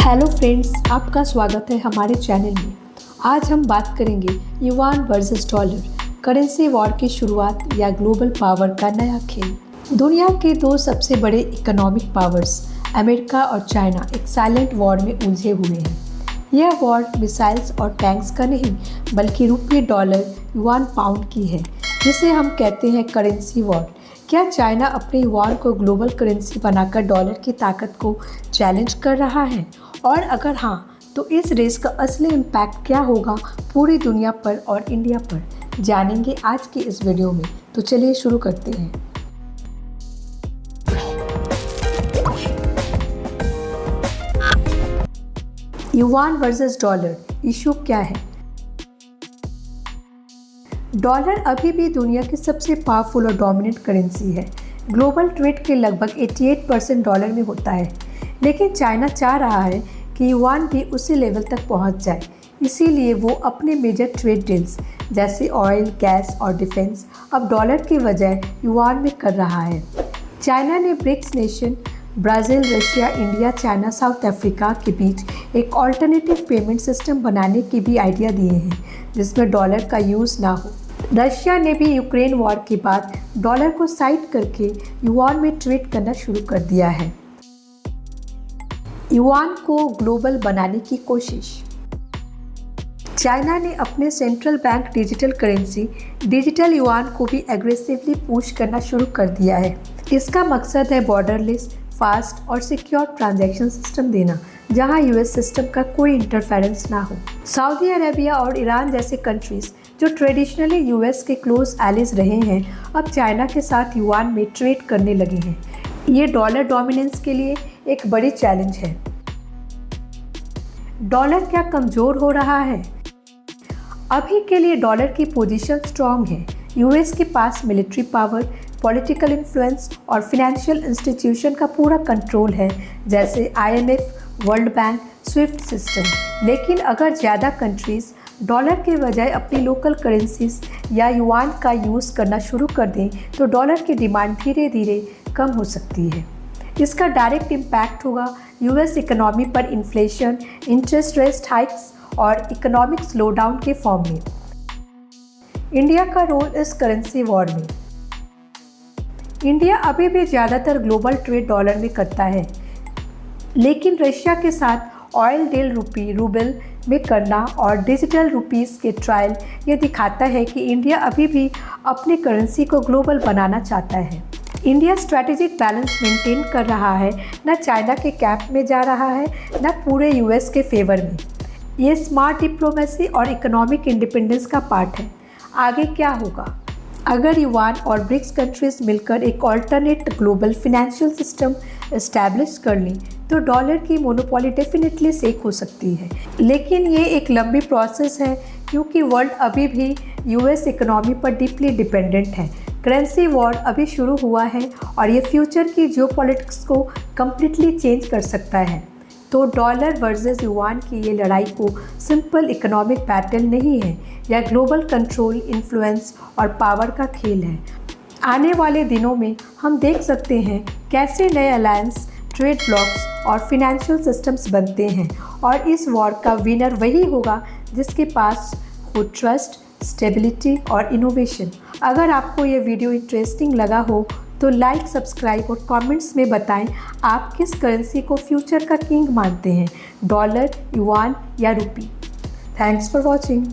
Hello friends, आपका स्वागत है हमारे चैनल में। आज हम बात करेंगे yuan versus dollar, currency war की शुरुआत या ग्लोबल पावर का नया खेल। दुनिया के दो सबसे बड़े इकोनॉमिक पावर्स अमेरिका और चाइना एक साइलेंट वॉर में उलझे हुए हैं। यह वॉर मिसाइल्स और टैंक्स का नहीं बल्कि रुपये, डॉलर, युआन, पाउंड की है, जिसे हम कहते हैं करेंसी वॉर। क्या चाइना अपने युआन को ग्लोबल करेंसी बनाकर डॉलर की ताकत को चैलेंज कर रहा है? और अगर हाँ, तो इस रेस का असली इम्पैक्ट क्या होगा पूरी दुनिया पर और इंडिया पर, जानेंगे आज की इस वीडियो में। तो चलिए शुरू करते हैं। युआन वर्सेस डॉलर, इशू क्या है? डॉलर अभी भी दुनिया की सबसे पावरफुल और डोमिनेंट करेंसी है। ग्लोबल ट्रेड के लगभग 88% डॉलर में होता है, लेकिन चाइना चाह रहा है कि युआन भी उसी लेवल तक पहुंच जाए। इसीलिए वो अपने मेजर ट्रेड डील्स जैसे ऑयल, गैस और डिफेंस अब डॉलर की बजाय युआन में कर रहा है। चाइना ने BRICS nation Brazil, Russia, India, China, South Africa के बीच एक ऑल्टरनेटिव पेमेंट सिस्टम बनाने की भी आइडिया दिए हैं, जिसमें डॉलर का यूज़ ना हो। रशिया ने भी यूक्रेन वॉर के बाद डॉलर को साइड करके युआन में ट्रेड करना शुरू कर दिया है। युआन को ग्लोबल बनाने की कोशिश। चाइना ने अपने central bank digital currency digital yuan को भी एग्रेसिवली पुश करना शुरू कर दिया है। इसका मकसद है बॉर्डरलेस, फास्ट और सिक्योर ट्रांजैक्शन सिस्टम देना, जहां यूएस सिस्टम का कोई इंटरफेरेंस ना हो। सऊदी अरेबिया और ईरान जैसे कंट्रीज जो ट्रेडिशनली यूएस के क्लोज एलीज रहे हैं, अब चाइना के साथ युआन में ट्रेड करने लगे हैं। ये डॉलर डोमिनेंस के लिए एक बड़ी चैलेंज है। डॉलर क्या कमज़ोर हो रहा है? अभी के लिए डॉलर की पोजीशन स्ट्रांग है। यूएस के पास मिलिट्री पावर, पॉलिटिकल इन्फ्लुएंस और फाइनेंशियल इंस्टीट्यूशन का पूरा कंट्रोल है, जैसे IMF, world bank, Swift system. लेकिन अगर ज़्यादा कंट्रीज़ डॉलर के बजाय अपनी लोकल करेंसीज या युआन का यूज़ करना शुरू कर दें, तो डॉलर की डिमांड धीरे धीरे कम हो सकती है। इसका डायरेक्ट इम्पैक्ट होगा यूएस इकोनॉमी पर इन्फ्लेशन, इंटरेस्ट रेट हाइक्स और इकोनॉमिक स्लोडाउन के फॉर्म में। इंडिया का रोल इस करेंसी वॉर में। इंडिया अभी भी ज़्यादातर ग्लोबल ट्रेड डॉलर में करता है, लेकिन रशिया के साथ ऑयल डील रूबल में करना और डिजिटल रुपीस के ट्रायल ये दिखाता है कि इंडिया अभी भी अपनी करेंसी को ग्लोबल बनाना चाहता है। इंडिया स्ट्रैटेजिक बैलेंस मेंटेन कर रहा है, न चाइना के कैंप में जा रहा है, न पूरे यूएस के फेवर में। ये स्मार्ट डिप्लोमेसी और इकोनॉमिक इंडिपेंडेंस का पार्ट है। आगे क्या होगा? अगर युआन और ब्रिक्स कंट्रीज मिलकर एक alternate global financial system establish कर लें, तो डॉलर की मोनोपोली डेफिनेटली सेक हो सकती है। लेकिन ये एक लंबी प्रोसेस है, क्योंकि वर्ल्ड अभी भी यूएस इकोनॉमी पर डीपली डिपेंडेंट है। करेंसी वॉर अभी शुरू हुआ है और ये फ्यूचर की जियोपॉलिटिक्स को कम्प्लीटली चेंज कर सकता है। तो डॉलर वर्सेस युआन की ये लड़ाई को सिंपल इकोनॉमिक बैटल नहीं है, यह ग्लोबल कंट्रोल, इन्फ्लुएंस और पावर का खेल है। आने वाले दिनों में हम देख सकते हैं कैसे नए अलायंस, ट्रेड ब्लॉक्स और फिनेंशियल सिस्टम्स बनते हैं, और इस वॉर का विनर वही होगा जिसके पास हो ट्रस्ट, स्टेबिलिटी और इनोवेशन। अगर आपको ये वीडियो इंटरेस्टिंग लगा हो तो लाइक, सब्सक्राइब और कमेंट्स में बताएं आप किस करेंसी को फ्यूचर का किंग मानते हैं, डॉलर, युआन या रुपी। Thanks for watching.